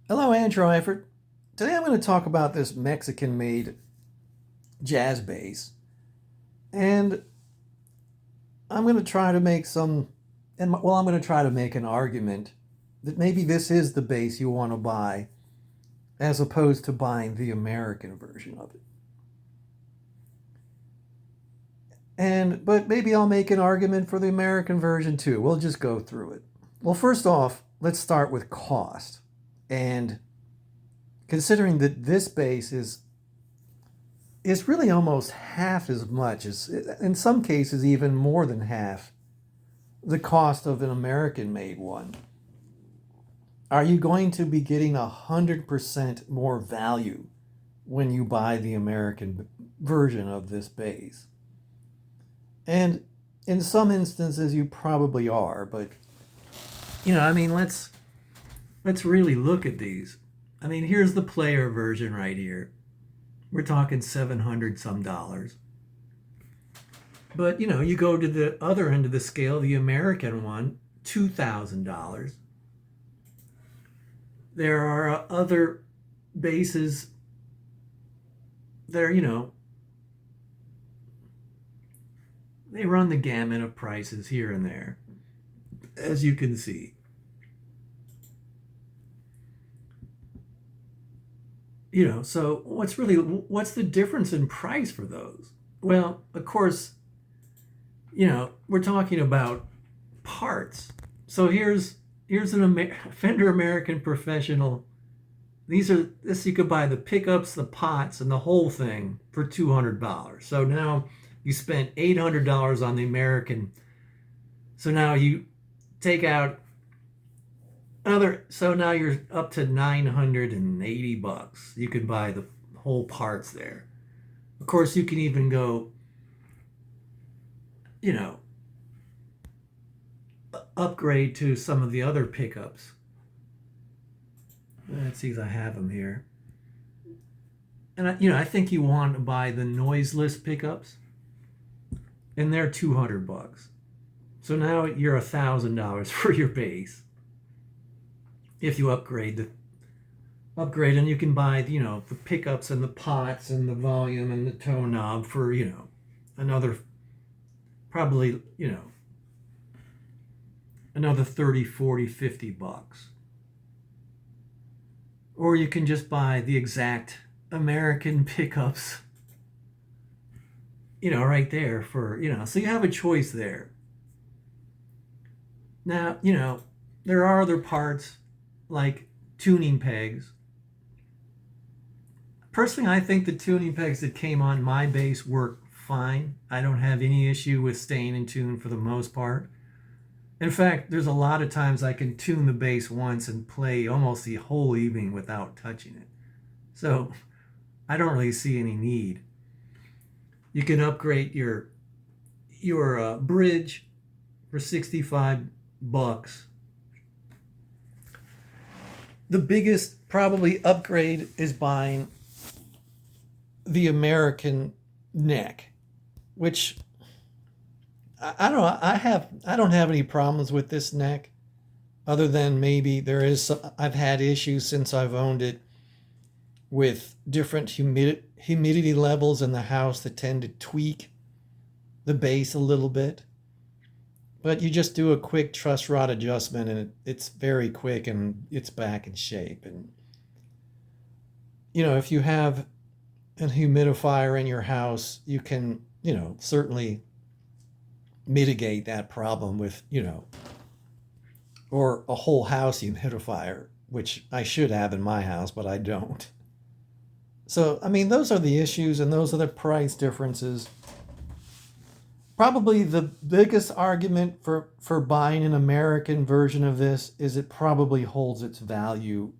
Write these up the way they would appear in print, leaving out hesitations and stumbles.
Hello, Andrew Eifert. Today I'm going to talk about this Mexican-made jazz bass, and I'm going to try to make I'm going to try to make an argument that maybe this is the bass you want to buy, as opposed to buying the American version of it. But maybe I'll make an argument for the American version too. We'll just go through it. Well, first off, let's start with cost, and considering that this bass is really almost half as much as, in some cases, even more than half the cost of an American made one. Are you going to be getting 100% more value when you buy the American version of this bass? And in some instances, you probably are, but let's really look at these. I mean, here's the player version right here. We're talking 700 some dollars. But you go to the other end of the scale, the American one, $2,000. There are other bases that are, they run the gamut of prices here and there, as you can see. So what's the difference in price for those? Well, of course, we're talking about parts. So here's Fender American Professional. This you could buy the pickups, the pots, and the whole thing for $200. So now you spent $800 on the American. So now you take out another. So now you're up to $980. You can buy the whole parts there. Of course, you can even go, you know, upgrade to some of the other pickups. Let's see if I have them here. And I think you want to buy the noiseless pickups, and they're $200. So now you're $1,000 for your bass. If you upgrade, and you can buy the pickups and the pots and the volume and the tone knob for another, probably another 30, 40, $50. Or you can just buy the exact American pickups, right there for, so you have a choice there. Now, there are other parts like tuning pegs. Personally, I think the tuning pegs that came on my bass work fine. I don't have any issue with staying in tune for the most part. In fact, there's a lot of times I can tune the bass once and play almost the whole evening without touching it. So I don't really see any need. You can upgrade your bridge for $65. The biggest probably upgrade is buying the American neck, which I don't know. I don't have any problems with this neck, other than maybe I've had issues since I've owned it with different humidity levels in the house that tend to tweak the bass a little bit. But you just do a quick truss rod adjustment, and it's very quick, and it's back in shape. And if you have a humidifier in your house, you can certainly mitigate that problem with or a whole house humidifier, which I should have in my house, but I don't. So I mean, those are the issues, and those are the price differences. Probably the biggest argument for buying an American version of this is it probably holds its value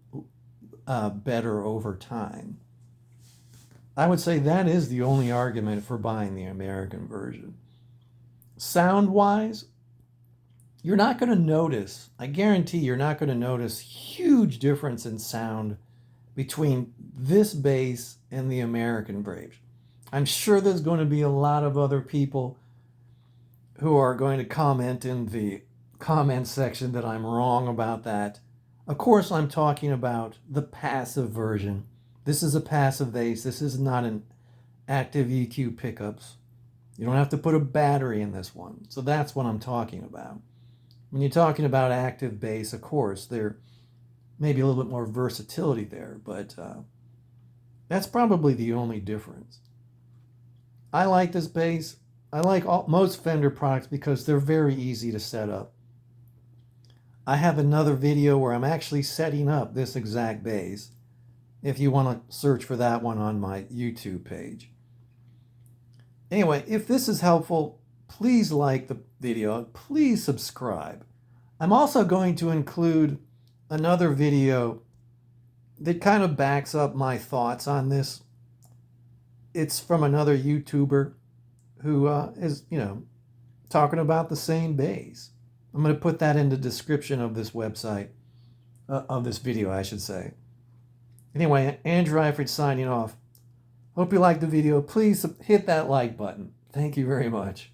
better over time. I would say that is the only argument for buying the American version. Sound wise, you're not going to notice, I guarantee you're not going to notice huge difference in sound between this bass and the American version. I'm sure there's going to be a lot of other people who are going to comment in the comment section that I'm wrong about that. Of course, I'm talking about the passive version. This is a passive bass. This is not an active EQ pickups. You don't have to put a battery in this one. So that's what I'm talking about. When you're talking about active bass, of course, there may be a little bit more versatility there, but that's probably the only difference. I like this bass. I like most Fender products because they're very easy to set up. I have another video where I'm actually setting up this exact bass, if you want to search for that one on my YouTube page. Anyway, if this is helpful, please like the video, please subscribe. I'm also going to include another video that kind of backs up my thoughts on this. It's from another YouTuber who is, talking about the same bass. I'm going to put that in the description of this website, of this video, I should say. Anyway, Andrew Eifert signing off. Hope you liked the video. Please hit that like button. Thank you very much.